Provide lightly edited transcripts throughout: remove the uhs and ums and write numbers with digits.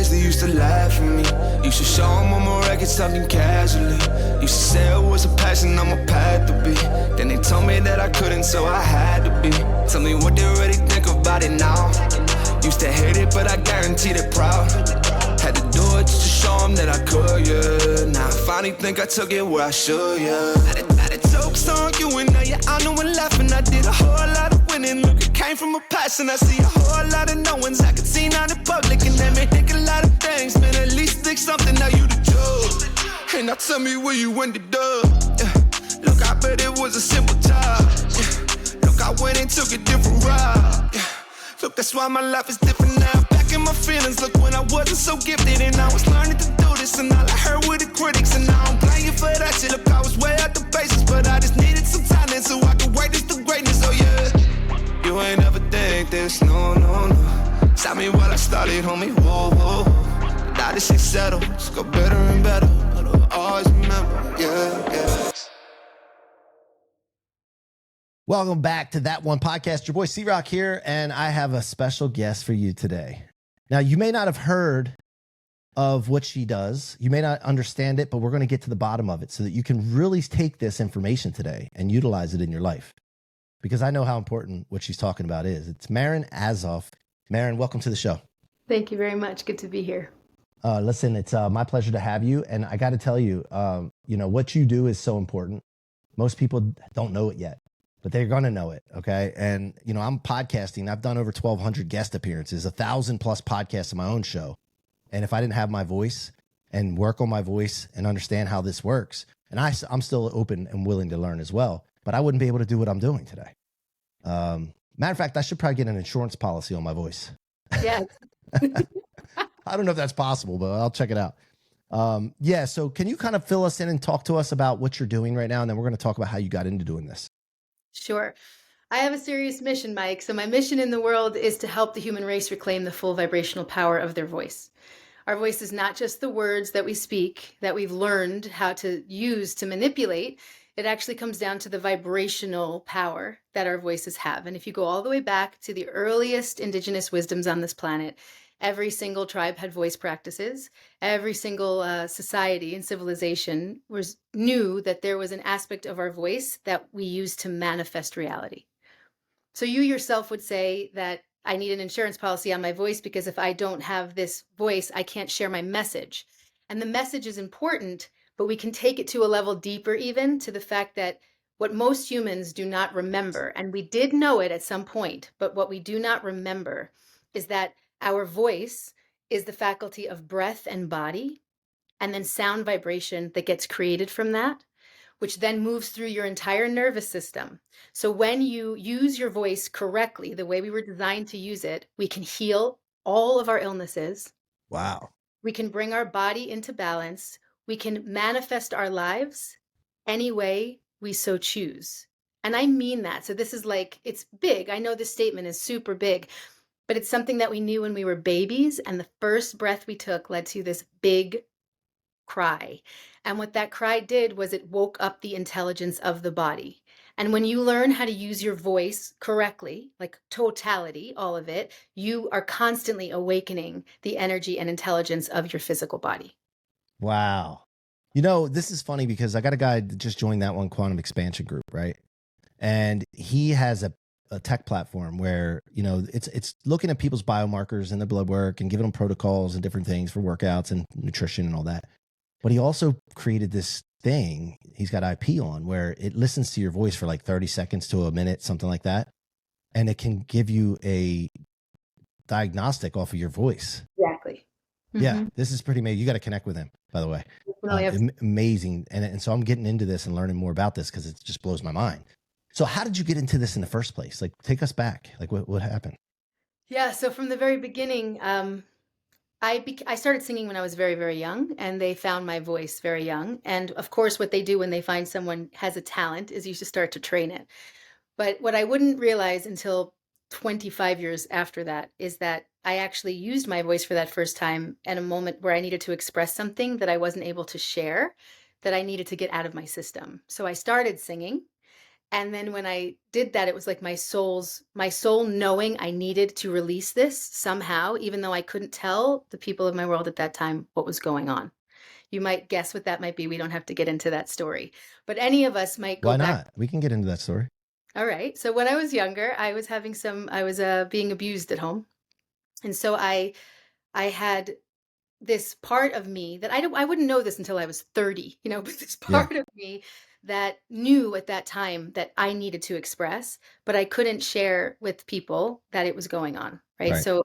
friends, they used to laugh at me. Used to show them on my record something casually. Used to say it was a passion, I'm a path to be. Then they told me that I couldn't, so I had to be. Tell me what they really think about it now. Used to hate it, but I guarantee they're proud. Had to do it just to show them that I could, yeah. Now I finally think I took it where I should, yeah. Had a jokes on you and now you're on and laughing. I did a whole lot of winning. Look, it came from a passion. I see a whole lot of knowings I could see out in public, and that may think a lot of things. Man, at least think something, now you the judge. And now tell me where you ended up. Yeah. Look, I bet it was a simple job. Yeah. Look, I went and took a different route. Yeah. Look, that's why my life is different now. Back in my feelings, look, when I wasn't so gifted and I was learning to do this, and all I heard were the critics, and now I'm playing for that shit. Look, I was way out the basis, but I just needed some talent so I could wait this to greatness. Oh yeah, you ain't never think this, no, no, no. Stop me while I started, homie, whoa, whoa. Now this shit settled, just go better and better. I'll always remember, yeah, yeah. Welcome back to That One Podcast. Your boy C Roc here, and I have a special guest for you today. Now, you may not have heard of what she does. You may not understand it, but we're going to get to the bottom of it so that you can really take this information today and utilize it in your life. Because I know how important what she's talking about is. It's Maryn Azoff. Maryn, welcome to the show. Thank you very much. Good to be here. Listen, it's my pleasure to have you. And I got to tell you, what you do is so important. Most people don't know it yet, but they're going to know it. Okay. And, I'm podcasting. I've done over 1,200 guest appearances, 1,000+ podcasts on my own show. And if I didn't have my voice and work on my voice and understand how this works, and I'm still open and willing to learn as well, but I wouldn't be able to do what I'm doing today. Matter of fact, I should probably get an insurance policy on my voice. Yeah. I don't know if that's possible, but I'll check it out. Yeah. So can you kind of fill us in and talk to us about what you're doing right now? And then we're going to talk about how you got into doing this. Sure. I have a serious mission, Mike. So my mission in the world is to help the human race reclaim the full vibrational power of their voice. Our voice is not just the words that we speak, that we've learned how to use to manipulate. It actually comes down to the vibrational power that our voices have. And if you go all the way back to the earliest indigenous wisdoms on this planet, every single tribe had voice practices. Every single society and civilization knew that there was an aspect of our voice that we use to manifest reality. So you yourself would say that I need an insurance policy on my voice because if I don't have this voice, I can't share my message. And the message is important, but we can take it to a level deeper even to the fact that what most humans do not remember, and we did know it at some point, but what we do not remember is that our voice is the faculty of breath and body, and then sound vibration that gets created from that, which then moves through your entire nervous system. So when you use your voice correctly, the way we were designed to use it, we can heal all of our illnesses. Wow. We can bring our body into balance. We can manifest our lives any way we so choose. And I mean that. So this is it's big. I know this statement is super big, but it's something that we knew when we were babies. And the first breath we took led to this big cry. And what that cry did was it woke up the intelligence of the body. And when you learn how to use your voice correctly, like totality, all of it, you are constantly awakening the energy and intelligence of your physical body. Wow. This is funny because I got a guy that just joined That One Quantum Expansion group, right? And he has a tech platform where, it's looking at people's biomarkers and their blood work and giving them protocols and different things for workouts and nutrition and all that. But he also created this thing he's got IP on where it listens to your voice for like 30 seconds to a minute, something like that. And it can give you a diagnostic off of your voice. Exactly. Mm-hmm. Yeah, this is pretty amazing. You got to connect with him, by the way. Amazing. And so I'm getting into this and learning more about this because it just blows my mind. So how did you get into this in the first place? Like, take us back. Like, what happened? Yeah, so from the very beginning, I started singing when I was very, very young, and they found my voice very young. And of course, what they do when they find someone has a talent is you should start to train it. But what I wouldn't realize until 25 years after that is that I actually used my voice for that first time at a moment where I needed to express something that I wasn't able to share, that I needed to get out of my system. So I started singing. And then when I did that, it was like my soul knowing I needed to release this somehow, even though I couldn't tell the people of my world at that time what was going on. You might guess what that might be. We don't have to get into that story, but any of us might go Why back. not? We can get into that story. All right. So when I was younger, I was being abused at home. And so I had this part of me that I wouldn't know this until I was 30, but this Yeah. part of me that knew at that time that I needed to express, but I couldn't share with people that it was going on, right? Right. So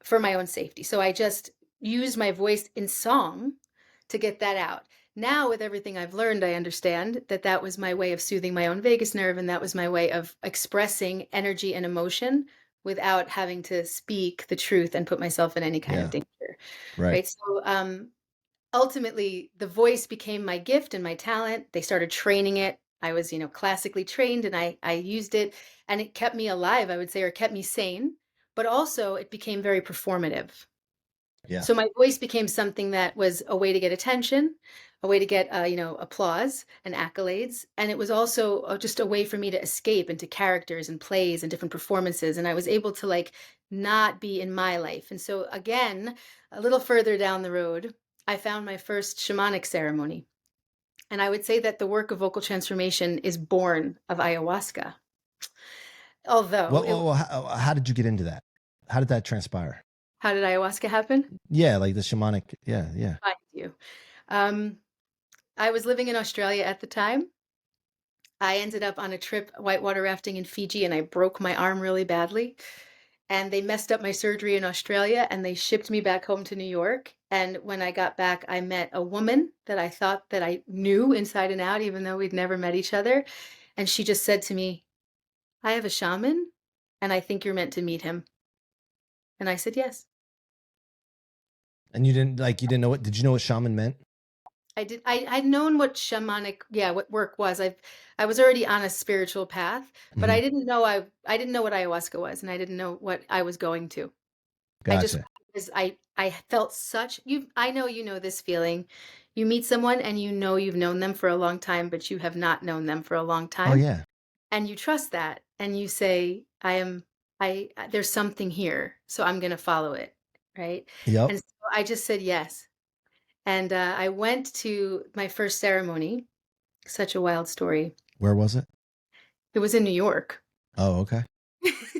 for my own safety. So I just used my voice in song to get that out. Now, with everything I've learned, I understand that that was my way of soothing my own vagus nerve, and that was my way of expressing energy and emotion without having to speak the truth and put myself in any kind of Yeah. danger. Right. Right. So ultimately, the voice became my gift and my talent. They started training it. I was, classically trained, and I used it, and it kept me alive, I would say, or kept me sane. But also, it became very performative. Yeah. So my voice became something that was a way to get attention, a way to get, applause and accolades. And it was also just a way for me to escape into characters and plays and different performances. And I was able to like not be in my life. And so again, a little further down the road, I found my first shamanic ceremony. And I would say that the work of vocal transformation is born of ayahuasca. Although Well, how did you get into that? How did that transpire? how did ayahuasca happen? Yeah, like the shamanic. Yeah, yeah. Find you. Um, I was living in Australia at the time. I ended up on a trip whitewater rafting in Fiji, and I broke my arm really badly. And they messed up my surgery in Australia, and they shipped me back home to New York. And when I got back, I met a woman that I thought that I knew inside and out, even though we'd never met each other. And she just said to me, "I have a shaman, and I think you're meant to meet him." And I said, "Yes." And you didn't know what? Did you know what shaman meant? I did. I'd known what shamanic, what work was. I was already on a spiritual path, but Mhm. I didn't know what ayahuasca was, and I didn't know what I was going to. I just Gotcha. because I felt I know you know this feeling. You meet someone and you know you've known them for a long time, but you have not known them for a long Oh time, yeah. and you trust that, and you say, there's something here, so I'm going to follow it, right? Yep. And so I just said yes. And I went to my first ceremony. Such a wild story. Where was it? It was in New York, Oh, okay.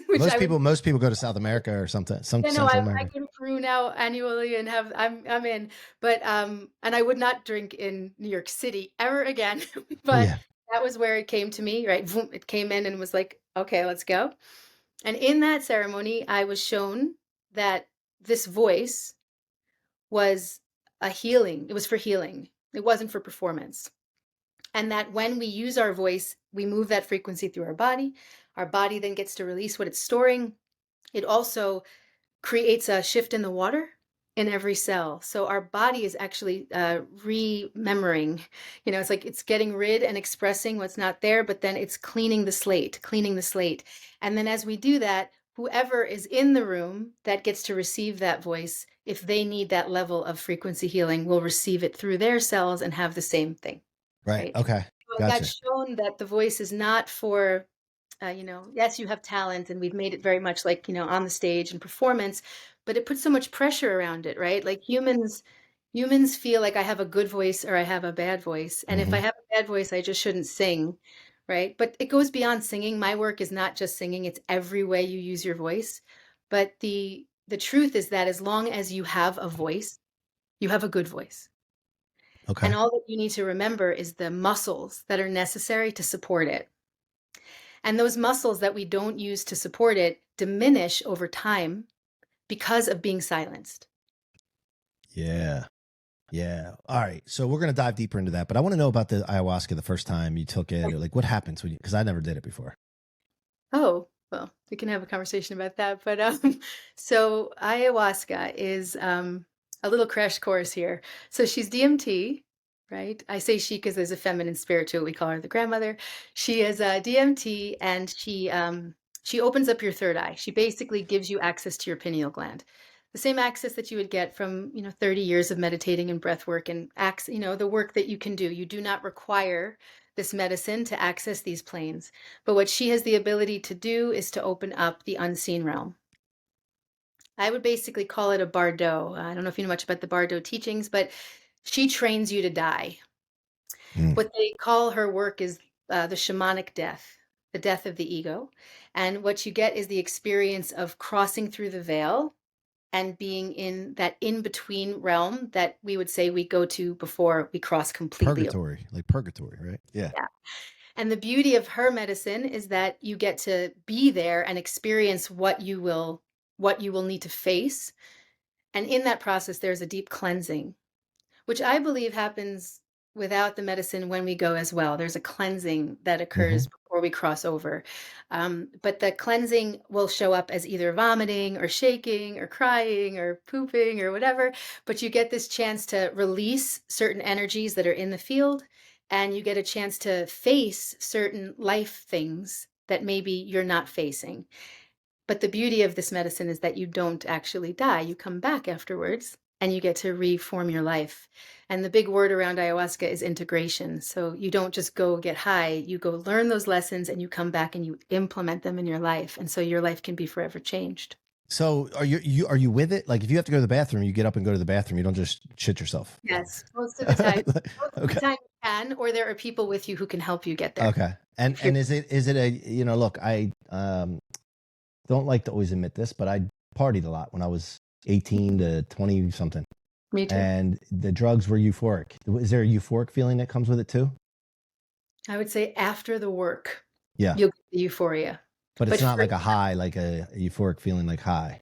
which I would. Most people go to South America or something, some You know, Central I America. go to Peru now annually and I'm in, but and I would not drink in New York City ever again. But Yeah. that was where it came to me, right? Vroom, it came in and was like, okay, let's go. And in that ceremony, I was shown that this voice was a healing. It was for healing. It wasn't for performance. And that when we use our voice, we move that frequency through our body. Our body then gets to release what it's storing. It also creates a shift in the water in every cell. So our body is actually remembering, it's like it's getting rid and expressing what's not there, but then it's cleaning the slate, cleaning the slate. And then as we do that, whoever is in the room that gets to receive that voice, if they need that level of frequency healing, will receive it through their cells and have the same thing. Right. Right. Okay. So I got Gotcha. shown that the voice is not for, yes, you have talent, and we've made it very much like, on the stage and performance, but it puts so much pressure around it, right? Like humans feel like I have a good voice or I have a bad voice. And if I Hmm. have a bad voice, I just shouldn't sing, right? But it goes beyond singing. My work is not just singing, it's every way you use your voice. But the truth is that as long as you have a voice, you have a good voice. And Okay. all that you need to remember is the muscles that are necessary to support it. And those muscles that we don't use to support it diminish over time because of being silenced. Yeah. Yeah. All right. So we're gonna dive deeper into that, but I want to know about the ayahuasca the first time you took it, or like what happens when you, because I never did it before. Oh, well, we can have a conversation about that. But so ayahuasca is a little crash course here. So she's DMT, right? I say she because there's a feminine spirit to it. We call her the grandmother. She is DMT, and she opens up your third eye. She basically gives you access to your pineal gland. The same access that you would get from 30 years of meditating and breath work and the work that you can do. You do not require this medicine to access these planes. But what she has the ability to do is to open up the unseen realm. I would basically call it a bardo. I don't know if you know much about the bardo teachings, but she trains you to die. Mm. What they call her work is the shamanic death, the death of the ego. And what you get is the experience of crossing through the veil and being in that in-between realm that we would say we go to before we cross completely. Purgatory, like purgatory, right? Yeah. Yeah. And the beauty of her medicine is that you get to be there and experience what you will need to face. And in that process, there's a deep cleansing, which I believe happens without the medicine when we go as well. There's a cleansing that occurs before we cross over. But the cleansing will show up as either vomiting or shaking or crying or pooping or whatever. But you get this chance to release certain energies that are in the field, and you get a chance to face certain life things that maybe you're not facing. But the beauty of this medicine is that you don't actually die. You come back afterwards and you get to reform your life. And the big word around ayahuasca is integration. So you don't just go get high, you go learn those lessons and you come back and you implement them in your life. And so your life can be forever changed. So are you with it? Like if you have to go to the bathroom, you get up and go to the bathroom. You don't just shit yourself. Yes, most of the time. Okay. Most of the time you can, or there are people with you who can help you get there. Okay. And is it a, you know, look, I don't like to always admit this, but I partied a lot when I was 18 to 20 something. Me too. And the drugs were euphoric. Is there a euphoric feeling that comes with it too? I would say after the work, Yeah. you'll get the euphoria. But it's not for- like a high, like a euphoric feeling like high.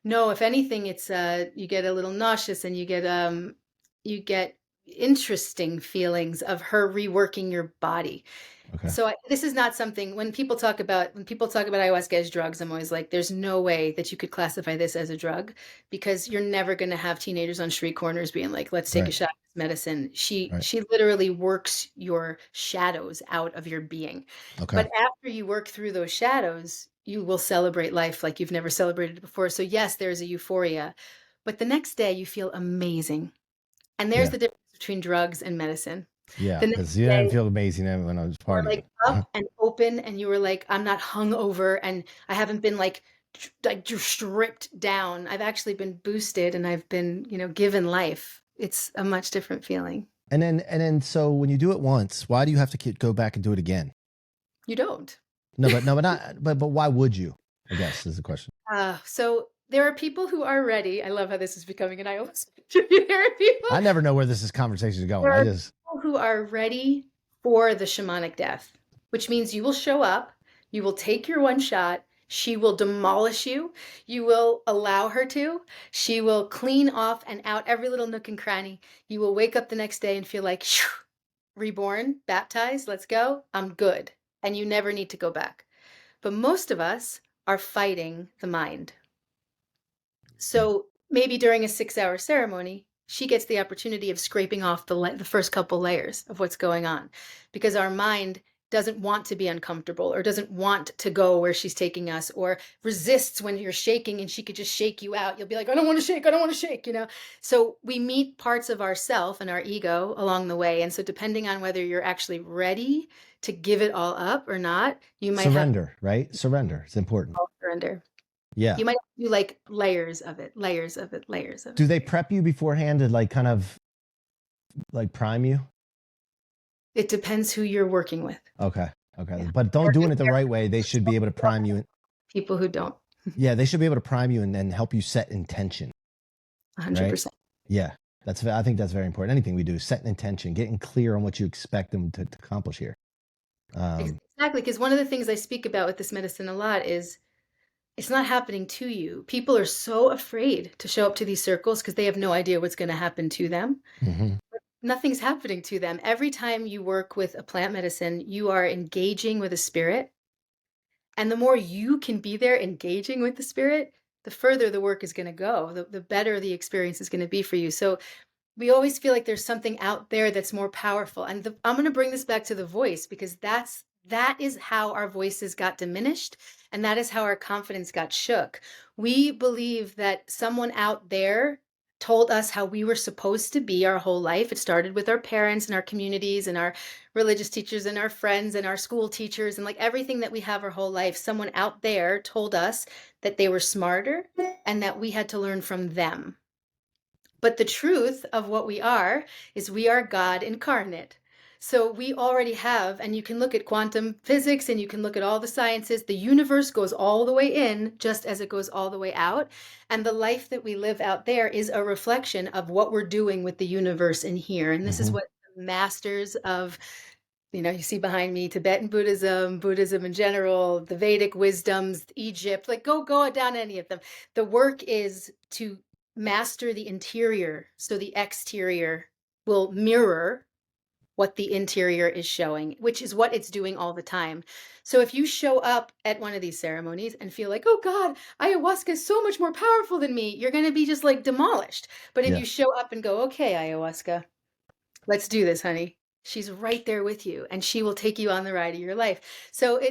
No, if anything, it's you get a little nauseous and you get interesting feelings of her reworking your body. Okay. So this is not something when people talk about ayahuasca as drugs, I'm always like, there's no way that you could classify this as a drug because you're never going to have teenagers on street corners being like, let's take a shot of this medicine. She literally works your shadows out of your being. Okay. But after you work through those shadows, you will celebrate life like you've never celebrated it before. So yes, there's a euphoria, but the next day you feel amazing. And there's the difference between drugs and medicine. Yeah, because you didn't feel amazing when I was partying. Like up and open, and you were like, I'm not hungover, and I haven't been like stripped down. I've actually been boosted, and I've been, given life. It's a much different feeling. And then, so when you do it once, why do you have to go back and do it again? You don't. But why would you? I guess is the question. So there are people who are ready. I love how this is becoming an ayahuasca. There are people. I never know where this conversation is going. There are people who are ready for the shamanic death, which means you will show up, you will take your one shot, she will demolish you, you will allow her to, she will clean off and out every little nook and cranny. You will wake up the next day and feel like, reborn, baptized, let's go, I'm good. And you never need to go back. But most of us are fighting the mind. So maybe during a 6-hour ceremony, she gets the opportunity of scraping off the first couple layers of what's going on, because our mind doesn't want to be uncomfortable or doesn't want to go where she's taking us, or resists when you're shaking and she could just shake you out. You'll be like, I don't want to shake, So we meet parts of ourself and our ego along the way. And so depending on whether you're actually ready to give it all up or not, you might surrender, right? Surrender. It's important. Surrender. Yeah. You might do like layers of it. Do they prep you beforehand to kind of prime you? It depends who you're working with. Okay. Yeah. But don't do it the right way. They should be able to prime you. People who don't. Yeah, they should be able to prime you and then help you set intention. 100%. Right? Yeah. I think that's very important. Anything we do, set an intention, getting clear on what you expect them to accomplish here. Exactly. Because one of the things I speak about with this medicine a lot is it's not happening to you. People are so afraid to show up to these circles because they have no idea what's going to happen to them. Mm-hmm. But nothing's happening to them. Every time you work with a plant medicine, you are engaging with a spirit. And the more you can be there engaging with the spirit, the further the work is going to go, the better the experience is going to be for you. So we always feel like there's something out there that's more powerful. And I'm going to bring this back to the voice, because that is how our voices got diminished. And that is how our confidence got shook. We believe that someone out there told us how we were supposed to be our whole life. It started with our parents and our communities and our religious teachers and our friends and our school teachers and like everything that we have our whole life. Someone out there told us that they were smarter and that we had to learn from them. But the truth of what we are is we are God incarnate. So we already have, and you can look at quantum physics and you can look at all the sciences, the universe goes all the way in just as it goes all the way out. And the life that we live out there is a reflection of what we're doing with the universe in here. And this is what the masters of, you see behind me, Tibetan Buddhism, Buddhism in general, the Vedic wisdoms, Egypt, like go down any of them. The work is to master the interior so the exterior will mirror what the interior is showing, which is what it's doing all the time. So if you show up at one of these ceremonies and feel like, oh God, ayahuasca is so much more powerful than me, you're going to be just like demolished. But if you show up and go, okay, ayahuasca, let's do this, honey. She's right there with you and she will take you on the ride of your life. So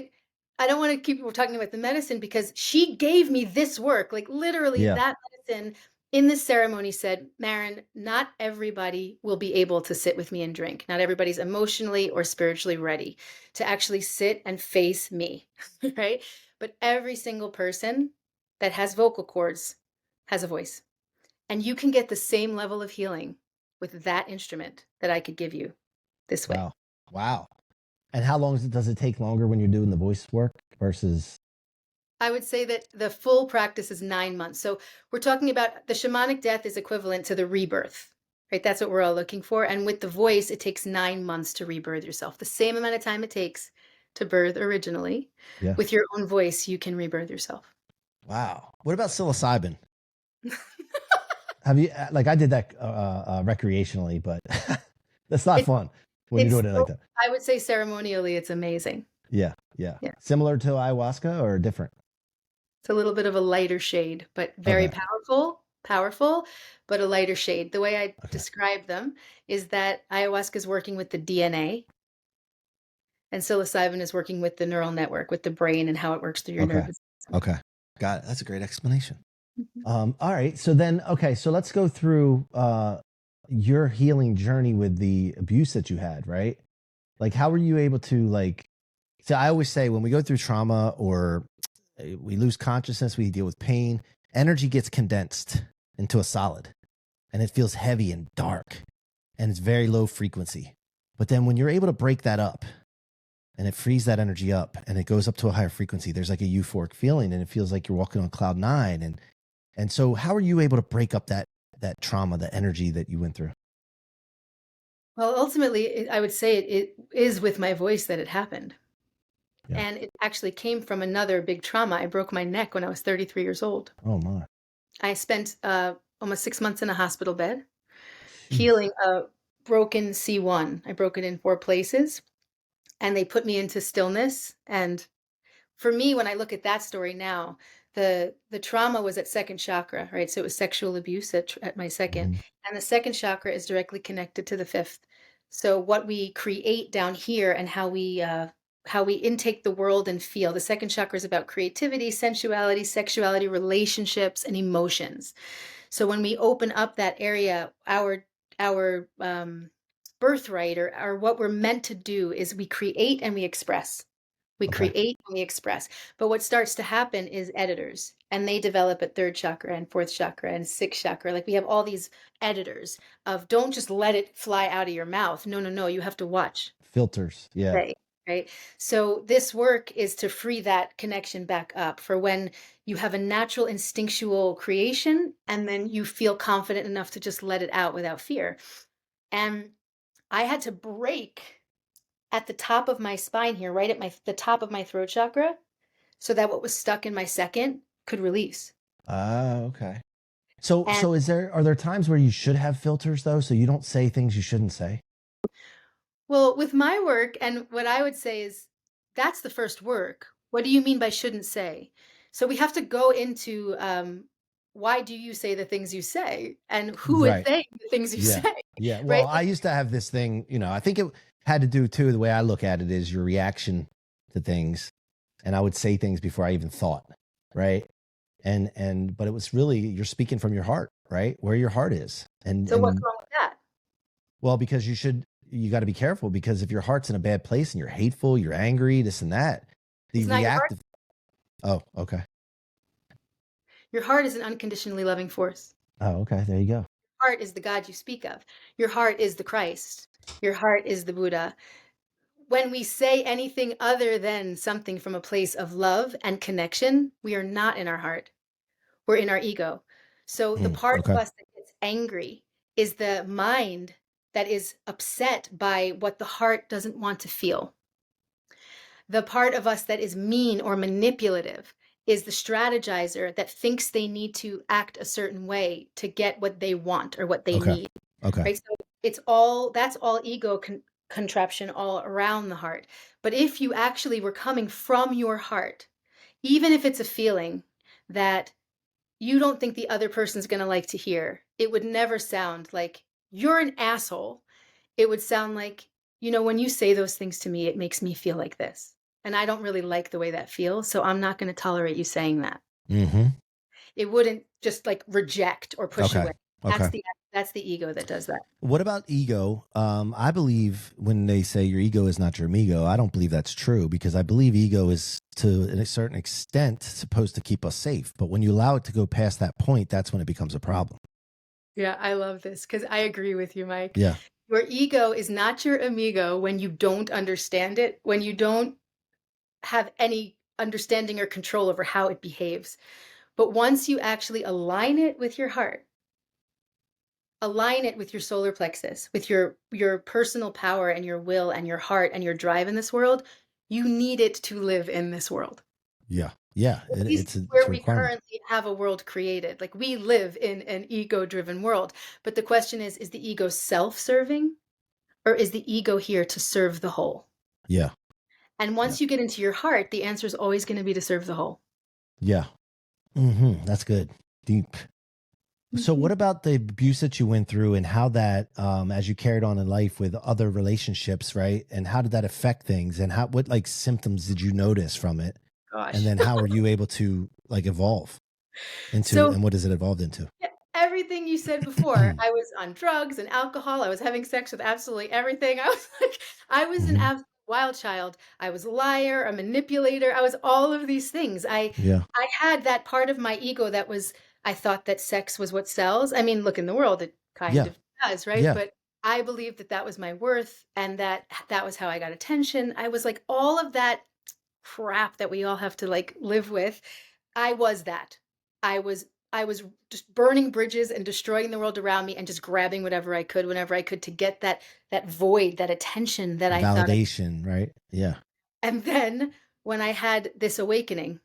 I don't want to keep talking about the medicine because she gave me this work, like literally that medicine in this ceremony said, Maryn, not everybody will be able to sit with me and drink. Not everybody's emotionally or spiritually ready to actually sit and face me, right? But every single person that has vocal cords has a voice. And you can get the same level of healing with that instrument that I could give you this way. Wow. And how long does it take longer when you're doing the voice work versus? I would say that the full practice is 9 months. So we're talking about the shamanic death is equivalent to the rebirth, right? That's what we're all looking for. And with the voice, it takes 9 months to rebirth yourself. The same amount of time it takes to birth originally. With your own voice, you can rebirth yourself. Wow. What about psilocybin? Have you, like I did that recreationally, but that's not fun when you're doing it like that. I would say ceremonially, it's amazing. Yeah. Similar to ayahuasca or different? It's a little bit of a lighter shade, but very powerful, but a lighter shade. The way I describe them is that ayahuasca is working with the DNA and psilocybin is working with the neural network, with the brain and how it works through your nervous system. Okay. Got it. That's a great explanation. All right. So then, so let's go through your healing journey with the abuse that you had, right? Like, how were you able to so I always say when we go through trauma or we lose consciousness, we deal with pain, energy gets condensed into a solid and it feels heavy and dark and it's very low frequency. But then when you're able to break that up and it frees that energy up and it goes up to a higher frequency, there's like a euphoric feeling and it feels like you're walking on cloud 9. And so how are you able to break up that trauma, the energy that you went through? Well, ultimately, I would say it is with my voice that it happened. Yeah. And it actually came from another big trauma. I broke my neck when I was 33 years old. Oh, my. I spent almost 6 months in a hospital bed healing a broken C1. I broke it in 4 places and they put me into stillness. And for me, when I look at that story now, the trauma was at second chakra, right? So it was sexual abuse at my second. And the second chakra is directly connected to the 5th. So what we create down here and how we intake the world and feel. The second chakra is about creativity, sensuality, sexuality, relationships, and emotions. So when we open up that area, our birthright or what we're meant to do is we create and we express. We create and we express. But what starts to happen is editors, and they develop at 3rd chakra and 4th chakra and 6th chakra. Like we have all these editors of don't just let it fly out of your mouth. No. You have to watch. Filters. Yeah. Right. So this work is to free that connection back up for when you have a natural instinctual creation and then you feel confident enough to just let it out without fear. And I had to break at the top of my spine here, right at the top of my throat chakra, so that what was stuck in my second could release. Okay. So are there times where you should have filters though, so you don't say things you shouldn't say? Well, with my work, and what I would say is that's the first work. What do you mean by shouldn't say? So we have to go into why do you say the things you say and who is saying the things you say? Yeah. Well, I used to have this thing, I think it had to do too, the way I look at it is your reaction to things. And I would say things before I even thought, right? But it was really, you're speaking from your heart, right? Where your heart is. So what's wrong with that? Well, because you got to be careful, because if your heart's in a bad place and you're hateful, you're angry, this and that, the It's not your heart. reactive. Oh, okay. Your heart is an unconditionally loving force. Oh, okay. There you go. Your heart is the God you speak of. Your heart is the Christ. Your heart is the Buddha. When we say anything other than something from a place of love and connection, we are not in our heart. We're in our ego. So the part of Okay. us that gets angry is the mind that is upset by what the heart doesn't want to feel. The part of us that is mean or manipulative is the strategizer that thinks they need to act a certain way to get what they want or what they Okay. need. Okay. Right? So that's all ego contraption all around the heart. But if you actually were coming from your heart, even if it's a feeling that you don't think the other person's going to like to hear, it would never sound like you're an asshole. It would sound like, when you say those things to me, it makes me feel like this. And I don't really like the way that feels. So I'm not going to tolerate you saying that. Mm-hmm. It wouldn't just like reject or push Okay. away. That's the ego that does that. What about ego? I believe when they say your ego is not your amigo, I don't believe that's true, because I believe ego is, to a certain extent, supposed to keep us safe. But when you allow it to go past that point, that's when it becomes a problem. Yeah, I love this because I agree with you, Mike. Yeah. Your ego is not your amigo when you don't understand it, when you don't have any understanding or control over how it behaves. But once you actually align it with your heart, align it with your solar plexus, with your personal power and your will and your heart and your drive in this world, you need it to live in this world. Yeah. Yeah. It's a where we requirement. currently have a world created. Like, we live in an ego-driven world. But the question is the ego self-serving, or is the ego here to serve the whole? Yeah. And once you get into your heart, the answer is always going to be to serve the whole. Yeah. Mm-hmm. That's good. Deep. So what about the abuse that you went through, and how that, as you carried on in life with other relationships, right? And how did that affect things? And what like symptoms did you notice from it? Gosh. And then how are you able to like evolve into, and what has it evolved into? Everything you said before. I was on drugs and alcohol. I was having sex with absolutely everything. I was an absolute wild child. I was a liar, a manipulator. I was all of these things. I had that part of my ego that was, I thought that sex was what sells. I mean, look, in the world, it kind of does, right? Yeah. But I believed that was my worth, and that was how I got attention. I was like all of that crap that we all have to like live with. I was that. I was just burning bridges and destroying the world around me and just grabbing whatever I could whenever I could to get that void, that attention that I thought. Validation, right? Yeah. And then when I had this awakening,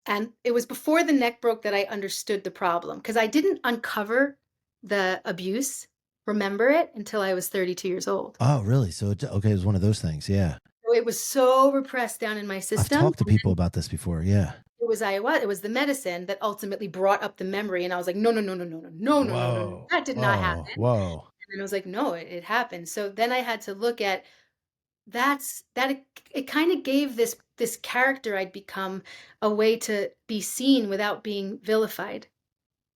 and it was before the neck broke that I understood the problem, because I didn't uncover the abuse, remember it, until I was 32 years old. Oh, really? So it was one of those things. Yeah. So it was so repressed down in my system. I've talked to people about this before. Yeah. It was ayahuasca. It was the medicine that ultimately brought up the memory, and I was like, no, that did not happen. Whoa. And then I was like, no, it happened. So then I had to look at it kind of gave this character I'd become a way to be seen without being vilified,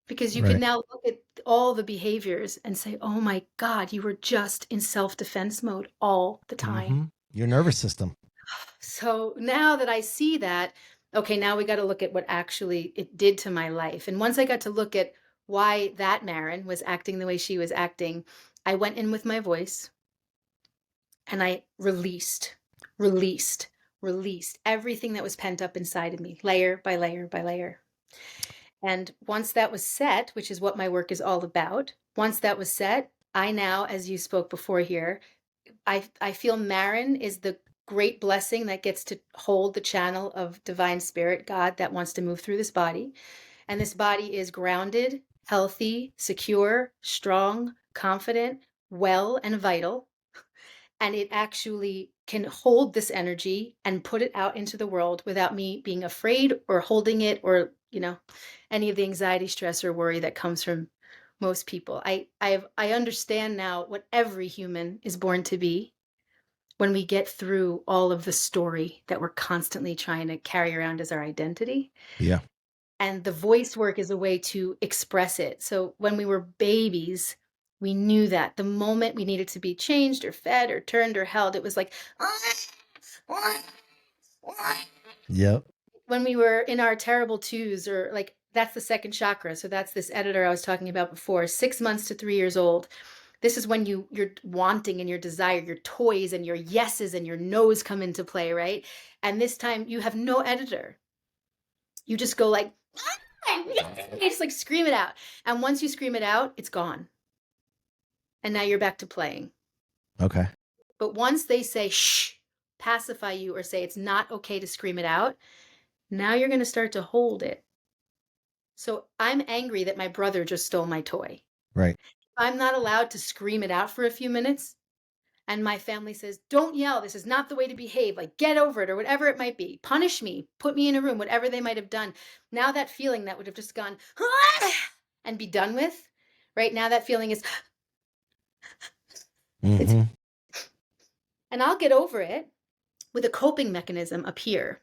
because you can now look at all the behaviors and say, oh my God, you were just in self-defense mode all the time. Your nervous system. So now that I see that, okay, now we got to look at what actually it did to my life. And once I got to look at why that Maryn was acting the way she was acting, I went in with my voice and I released everything that was pent up inside of me, layer by layer by layer. And once that was set, which is what my work is all about, once that was set, I now, as you spoke before here, I feel Maryn is the great blessing that gets to hold the channel of divine spirit, God, that wants to move through this body. And this body is grounded, healthy, secure, strong, confident, well, and vital. And it actually can hold this energy and put it out into the world without me being afraid or holding it, or, any of the anxiety, stress, or worry that comes from most people. I understand now what every human is born to be, when we get through all of the story that we're constantly trying to carry around as our identity. Yeah. And the voice work is a way to express it. So when we were babies, we knew that the moment we needed to be changed or fed or turned or held, it was like, Yep. when we were in our terrible twos, or like, that's the second chakra. So that's this editor I was talking about before, 6 months to 3 years old. This is when you're wanting and your desire, your toys and your yeses and your no's come into play, right? And this time you have no editor. You just go like, you just like scream it out. And once you scream it out, it's gone. And now you're back to playing. Okay. But once they say, shh, pacify you, or say it's not okay to scream it out, now you're going to start to hold it. So I'm angry that my brother just stole my toy. Right. I'm not allowed to scream it out for a few minutes. And my family says, don't yell. This is not the way to behave. Like, get over it, or whatever it might be. Punish me. Put me in a room, whatever they might have done. Now that feeling that would have just gone, and be done with, right? Now that feeling is, Mm-hmm. and I'll get over it with a coping mechanism up here.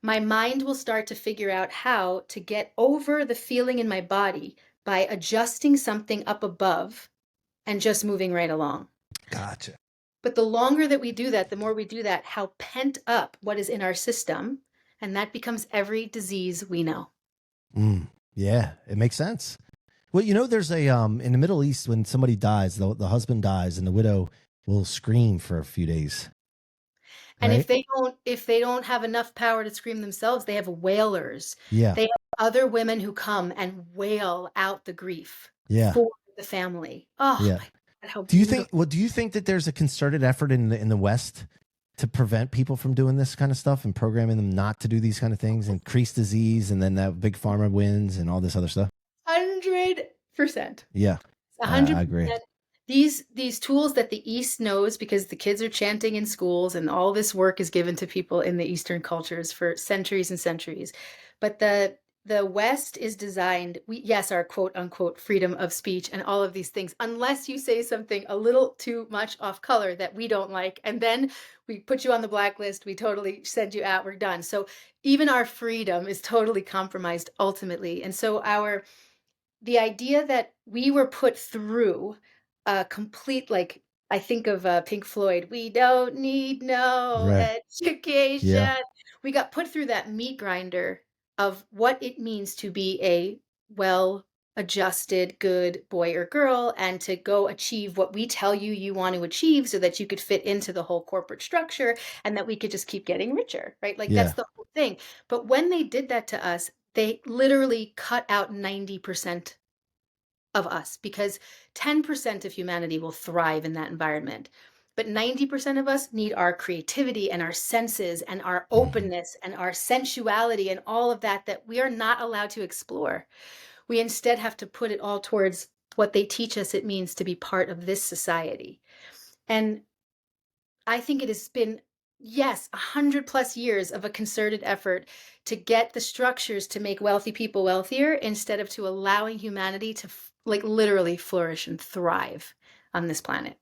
My mind will start to figure out how to get over the feeling in my body by adjusting something up above and just moving right along. Gotcha. But the longer that we do that, the more we do that, how pent up what is in our system, and that becomes every disease we know. Yeah, it makes sense. Well, you know, there's a in the Middle East, when somebody dies, the husband dies, and the widow will scream for a few days. And right? if they don't have enough power to scream themselves, they have wailers. Yeah. They have other women who come and wail out the grief for the family. Oh, yeah. my God, how Do you beautiful. think? Well, do you think that there's a concerted effort in the West to prevent people from doing this kind of stuff and programming them not to do these kind of things, increase disease, and then that big pharma wins and all this other stuff? 100%. Yeah, 100%. I agree. These tools that the East knows, because the kids are chanting in schools, and all this work is given to people in the Eastern cultures for centuries and centuries. But the West is designed, yes, our quote unquote freedom of speech and all of these things, unless you say something a little too much off color that we don't like, and then we put you on the blacklist, we totally send you out, we're done. So even our freedom is totally compromised ultimately. And so the idea that we were put through a complete, like, I think of Pink Floyd, we don't need no education. Yeah. We got put through that meat grinder of what it means to be a well-adjusted, good boy or girl, and to go achieve what we tell you want to achieve so that you could fit into the whole corporate structure and that we could just keep getting richer, right? Like, that's the whole thing. But when they did that to us, they literally cut out 90% of us, because 10% of humanity will thrive in that environment. But 90% of us need our creativity and our senses and our openness and our sensuality and all of that we are not allowed to explore. We instead have to put it all towards what they teach us it means to be part of this society. And I think it has been, yes, 100+ years of a concerted effort to get the structures to make wealthy people wealthier, instead of to allowing humanity to like literally flourish and thrive on this planet.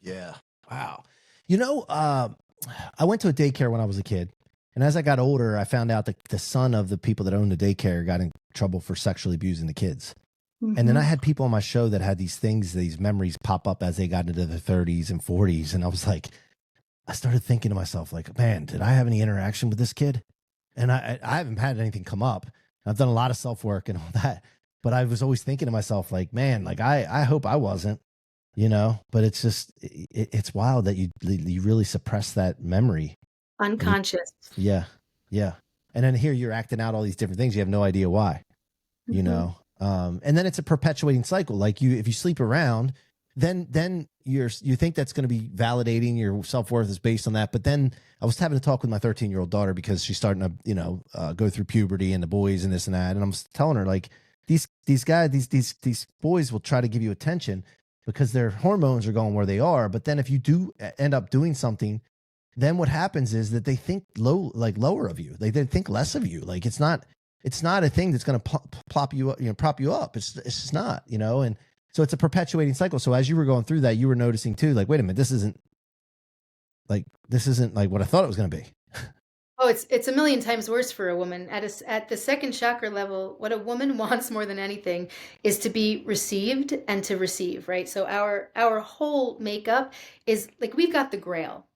Yeah. Wow. You know, I went to a daycare when I was a kid, and as I got older, I found out that the son of the people that owned the daycare got in trouble for sexually abusing the kids. And then I had people on my show that had these memories pop up as they got into their 30s and 40s. And I was like, I started thinking to myself, like, man, did I have any interaction with this kid? And I haven't had anything come up. I've done a lot of self-work and all that. But I was always thinking to myself, like, man, like, I hope I wasn't, you know, but it's just, it's wild that you really suppress that memory. Unconscious. Yeah. Yeah. And then here you're acting out all these different things. You have no idea why, you know? And then it's a perpetuating cycle. Like if you sleep around, then you think that's going to be validating, your self-worth is based on that. But then I was having a talk with my 13-year-old daughter, because she's starting to, you know, go through puberty and the boys and this and that. And I'm telling her, like, these guys, these boys will try to give you attention because their hormones are going where they are. But then if you do end up doing something, then what happens is that they think lower of you. They think less of you. Like it's not a thing that's going to prop you up. It's just not, you know. And so it's a perpetuating cycle. So as you were going through that, you were noticing too, like, wait a minute, this isn't like what I thought it was going to be. Oh, it's a million times worse for a woman. At the second chakra level, what a woman wants more than anything is to be received and to receive, right? So our whole makeup is like we've got the grail.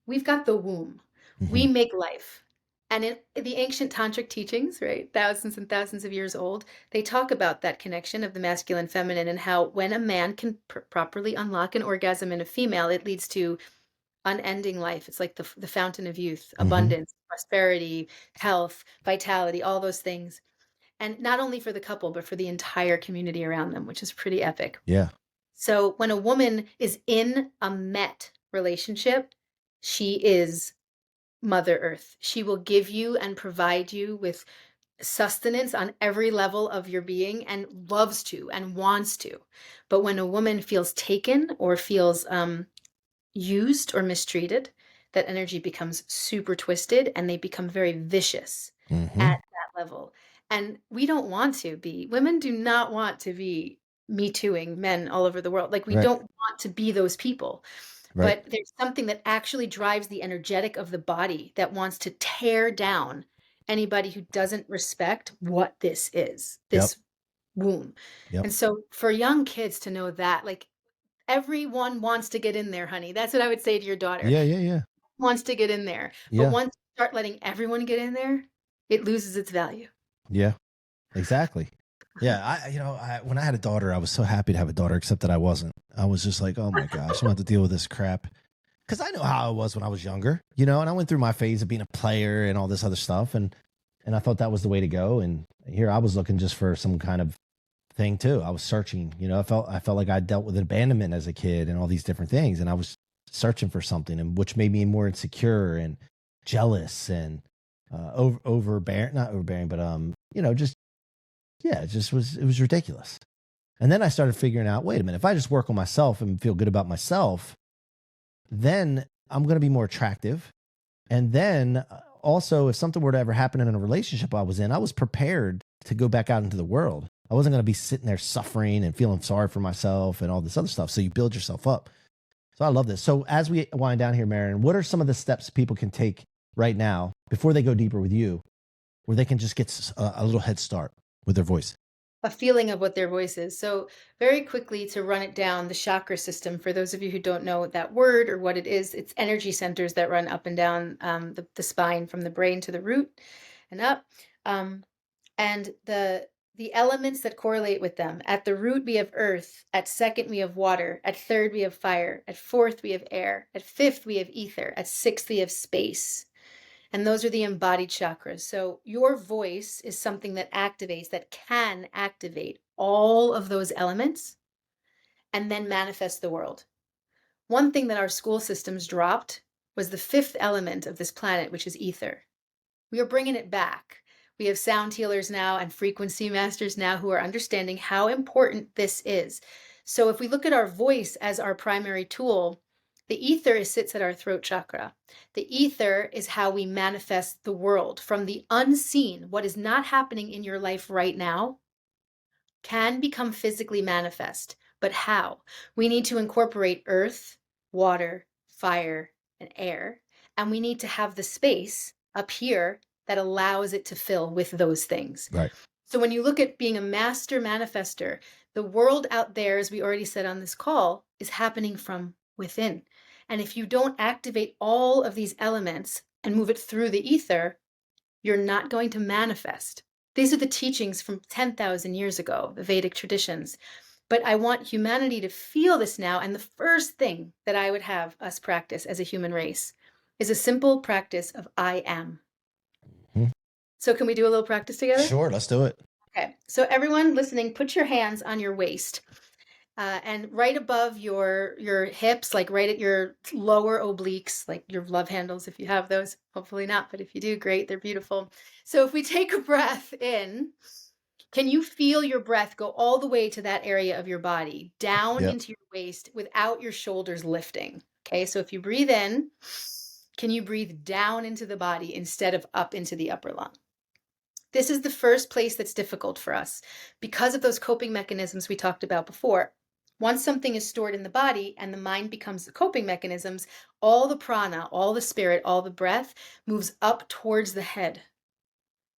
We've got the womb. Hmm. We make life. And in the ancient tantric teachings, right, thousands and thousands of years old, they talk about that connection of the masculine feminine and how when a man can properly unlock an orgasm in a female, it leads to unending life. It's like the fountain of youth, Hmm. abundance, prosperity, health, vitality, all those things. And not only for the couple, but for the entire community around them, which is pretty epic. Yeah. So when a woman is in a met relationship, she is Mother Earth. She will give you and provide you with sustenance on every level of your being and loves to and wants to. But when a woman feels taken or feels used or mistreated, that energy becomes super twisted and they become very vicious Hmm. at that level. And we don't want to be, women do not want to be me tooing men all over the world. Like we Right. don't want to be those people. Right. But there's something that actually drives the energetic of the body that wants to tear down anybody who doesn't respect what this is, Yep. this womb. Yep. And so for young kids to know that, like everyone wants to get in there, honey. That's what I would say to your daughter. Yeah. Yeah. Yeah. Wants to get in there. But Yeah. once you start letting everyone get in there, it loses its value. Yeah. Exactly. Yeah. When I had a daughter, I was so happy to have a daughter, except that I wasn't. I was just like, oh my gosh, I'm about to deal with this crap. Because I know how I was when I was younger, and I went through my phase of being a player and all this other stuff, and I thought that was the way to go. And here I was looking just for some kind of thing too. I was searching. I felt like I dealt with abandonment as a kid and all these different things, and I was searching for something, and which made me more insecure and jealous and overbearing, not overbearing, but just yeah, it was ridiculous. And then I started figuring out, wait a minute, if I just work on myself and feel good about myself, then I'm going to be more attractive. And then also, if something were to ever happen in a relationship I was in, I was prepared to go back out into the world. I wasn't going to be sitting there suffering and feeling sorry for myself and all this other stuff. So you build yourself up. So I love this. So as we wind down here, Maryn, what are some of the steps people can take right now before they go deeper with you, where they can just get a little head start with their voice? A feeling of what their voice is. So very quickly to run it down, the chakra system, for those of you who don't know that word or what it is, it's energy centers that run up and down the spine from the brain to the root and up. And the elements that correlate with them. At the root, we have earth. At second, we have water. At third, we have fire. At fourth, we have air. At fifth, we have ether. At sixth, we have space. And those are the embodied chakras. So your voice is something that activates, that can activate all of those elements and then manifest the world. One thing that our school systems dropped was the fifth element of this planet, which is ether. We are bringing it back. We have sound healers now and frequency masters now who are understanding how important this is. So if we look at our voice as our primary tool, the ether sits at our throat chakra. The ether is how we manifest the world from the unseen. What is not happening in your life right now can become physically manifest. But how? We need to incorporate earth, water, fire, and air. And we need to have the space up here that allows it to fill with those things. Right. So when you look at being a master manifester, the world out there, as we already said on this call, is happening from within. And if you don't activate all of these elements and move it through the ether, you're not going to manifest. These are the teachings from 10,000 years ago, the Vedic traditions. But I want humanity to feel this now. And the first thing that I would have us practice as a human race is a simple practice of I am. So can we do a little practice together? Sure, let's do it. Okay. So everyone listening, put your hands on your waist. And right above your hips, like right at your lower obliques, like your love handles, if you have those. Hopefully not, but if you do, great, they're beautiful. So if we take a breath in, can you feel your breath go all the way to that area of your body, down Yep. into your waist without your shoulders lifting? Okay, so if you breathe in, can you breathe down into the body instead of up into the upper lung? This is the first place that's difficult for us because of those coping mechanisms we talked about before. Once something is stored in the body and the mind becomes the coping mechanisms, all the prana, all the spirit, all the breath moves up towards the head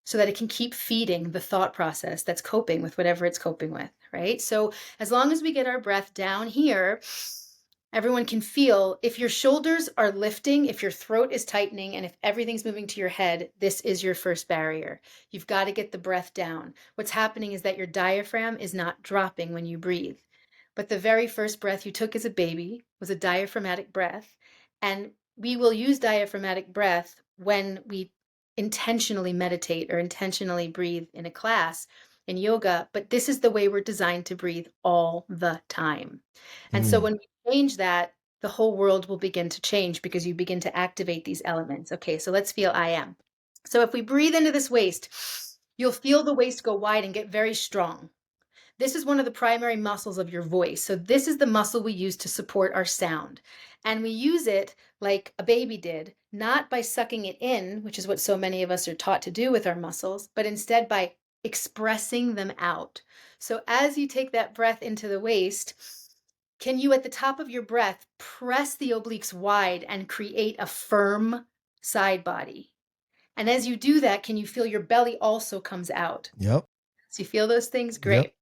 so that it can keep feeding the thought process that's coping with whatever it's coping with, right? So as long as we get our breath down here, everyone can feel if your shoulders are lifting, if your throat is tightening, and if everything's moving to your head, this is your first barrier. You've got to get the breath down. What's happening is that your diaphragm is not dropping when you breathe. But the very first breath you took as a baby was a diaphragmatic breath. And we will use diaphragmatic breath when we intentionally meditate or intentionally breathe in a class in yoga, but this is the way we're designed to breathe all the time. And so when we change that, the whole world will begin to change because you begin to activate these elements. Okay, so let's feel I am. So if we breathe into this waist, you'll feel the waist go wide and get very strong. This is one of the primary muscles of your voice. So this is the muscle we use to support our sound. And we use it like a baby did, not by sucking it in, which is what so many of us are taught to do with our muscles, but instead by expressing them out. So as you take that breath into the waist, can you at the top of your breath press the obliques wide and create a firm side body? And as you do that, can you feel your belly also comes out? Yep. So you feel those things? Great. Yep.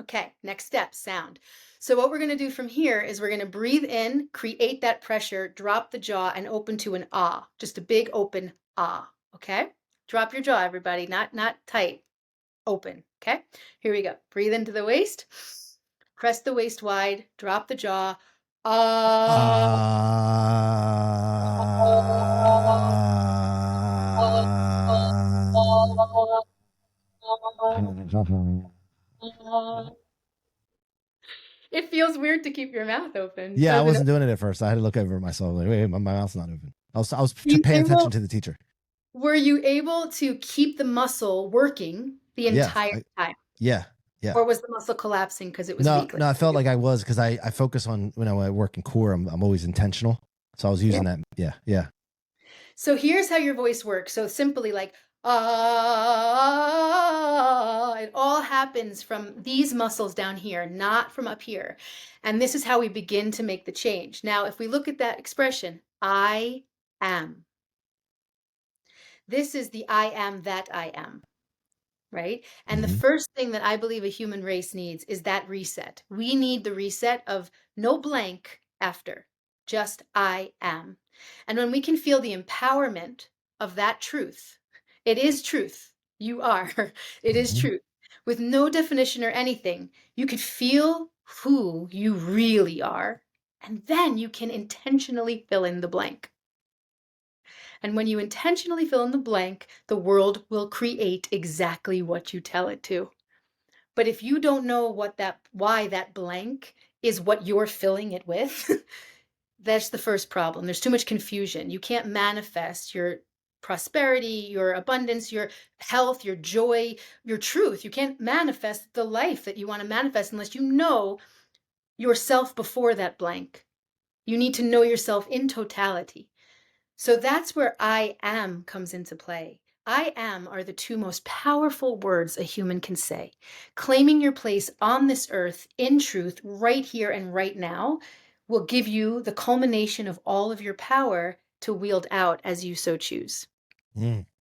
Okay, next step, sound. So what we're going to do from here is we're going to breathe in, create that pressure, drop the jaw, and open to an ah, just a big open ah, okay? Drop your jaw, everybody, not tight, open, okay? Here we go. Breathe into the waist, press the waist wide, drop the jaw, It feels weird to keep your mouth open. Yeah, I doesn't wasn't it? doing it at first. I had to look over at myself. Like, wait, my mouth's not open. I was You paying able- attention to the teacher. Were you able to keep the muscle working the entire time? Yeah. Yeah. Or was the muscle collapsing because it was No, weak? no, I felt like I was because I focus on when I work in core. I'm always intentional, so I was using that. Yeah, yeah. So here's how your voice works. So simply like ah, it all happens from these muscles down here, not from up here. And this is how we begin to make the change. Now, if we look at that expression, I am. This is the I am that I am. Right? And the first thing that I believe a human race needs is that reset. We need the reset of no blank after, just I am. And when we can feel the empowerment of that truth, it is truth. You are. It is truth. With no definition or anything, you could feel who you really are. And then you can intentionally fill in the blank. And when you intentionally fill in the blank, the world will create exactly what you tell it to. But if you don't know why that blank is what you're filling it with, that's the first problem. There's too much confusion. You can't manifest your prosperity, your abundance, your health, your joy, your truth. You can't manifest the life that you want to manifest unless you know yourself before that blank. You need to know yourself in totality. So that's where I am comes into play. I am are the two most powerful words a human can say. Claiming your place on this earth in truth, right here and right now, will give you the culmination of all of your power to wield out as you so choose.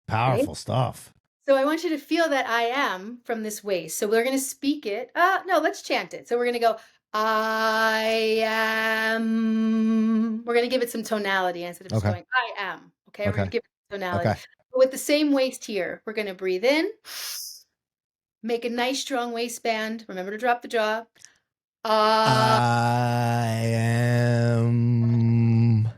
Powerful stuff. So I want you to feel that I am from this waist. So we're going to speak it. No, let's chant it. So we're going to go, I am. We're going to give it some tonality instead of just going, I am. Okay. We're going to give it tonality. Okay. But with the same waist here, we're going to breathe in, make a nice strong waistband. Remember to drop the jaw. I am.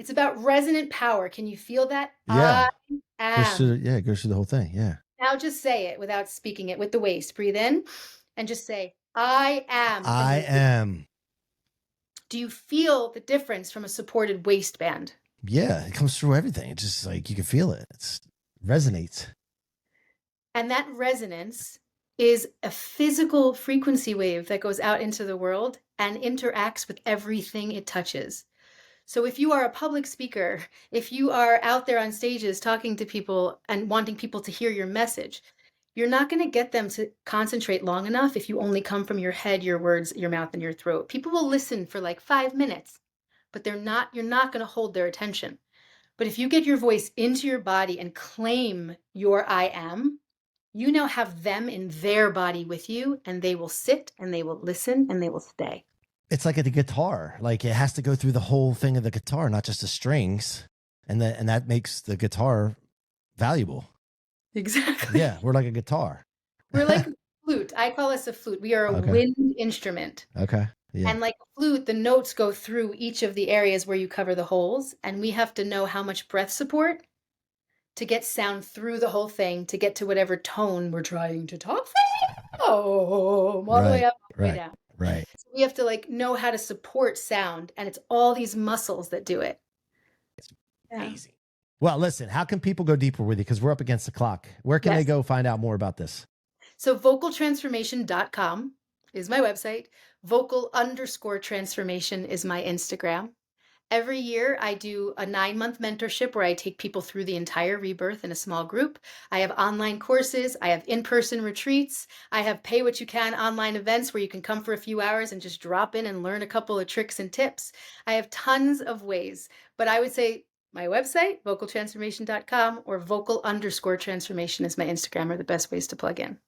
It's about resonant power. Can you feel that? Yeah. I Goes am. it goes through the whole thing. Yeah. Now just say it without speaking it with the waist. Breathe in and just say, I am. I am. Do you feel the difference from a supported waistband? Yeah, it comes through everything. It's just like you can feel it. It resonates. And that resonance is a physical frequency wave that goes out into the world and interacts with everything it touches. So if you are a public speaker, if you are out there on stages talking to people and wanting people to hear your message, you're not going to get them to concentrate long enough if you only come from your head, your words, your mouth, and your throat. People will listen for like 5 minutes, but you're not going to hold their attention. But if you get your voice into your body and claim your I am, you now have them in their body with you, and they will sit and they will listen and they will stay. It's like the guitar. Like it has to go through the whole thing of the guitar, not just the strings. And that makes the guitar valuable. Exactly. Yeah, we're like a guitar. We're like a flute. I call us a flute. We are a wind instrument. Okay. Yeah. And like a flute, the notes go through each of the areas where you cover the holes. And we have to know how much breath support to get sound through the whole thing to get to whatever tone we're trying to talk from. All the way up, all the way down. Right. So we have to like know how to support sound. And it's all these muscles that do it. It's amazing. Well, listen, how can people go deeper with you? Because we're up against the clock. Where can they go find out more about this? So vocaltransformation.com is my website. Vocal_transformation is my Instagram. Every year I do a 9-month mentorship where I take people through the entire rebirth in a small group. I have online courses. I have in-person retreats. I have pay what you can online events where you can come for a few hours and just drop in and learn a couple of tricks and tips. I have tons of ways, but I would say my website, vocaltransformation.com, or vocal_transformation is my Instagram, are the best ways to plug in.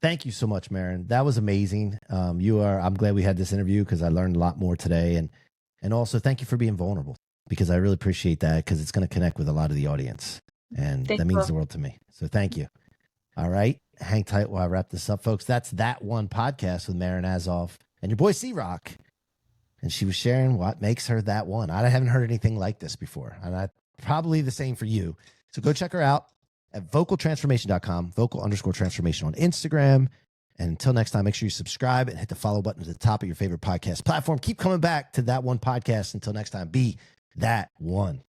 Thank you so much, Maryn. That was amazing. I'm glad we had this interview because I learned a lot more today. And also thank you for being vulnerable, because I really appreciate that, because it's going to connect with a lot of the audience. And that means the world to me. So thank you. All right. Hang tight while I wrap this up, folks. That's That One Podcast with Maryn Azoff and your boy C Roc. And she was sharing what makes her that one. I haven't heard anything like this before. And probably the same for you. So go check her out at vocaltransformation.com, vocal_transformation on Instagram. And until next time, make sure you subscribe and hit the follow button at the top of your favorite podcast platform. Keep coming back to That One Podcast. Until next time, be that one.